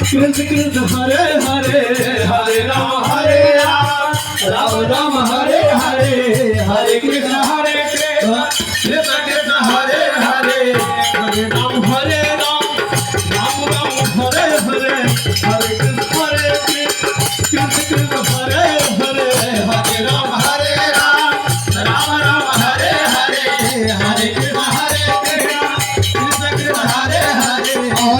Krishna Krishna Hare Hare Hare Rama Rama Rama Hare Hare Hare Krishna Krishna Krishna Hare Hare Hare Rama Rama Rama Hare Hare Hare Krishna Krishna Krishna Hare Hare Hare Rama Rama Rama Hare Hare Hare Krishna Krishna Krishna Hare Hare Hare Rama Hare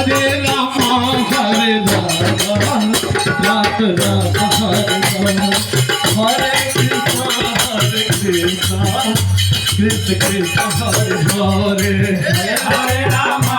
Krishna Krishna Hare Hare Hare Rama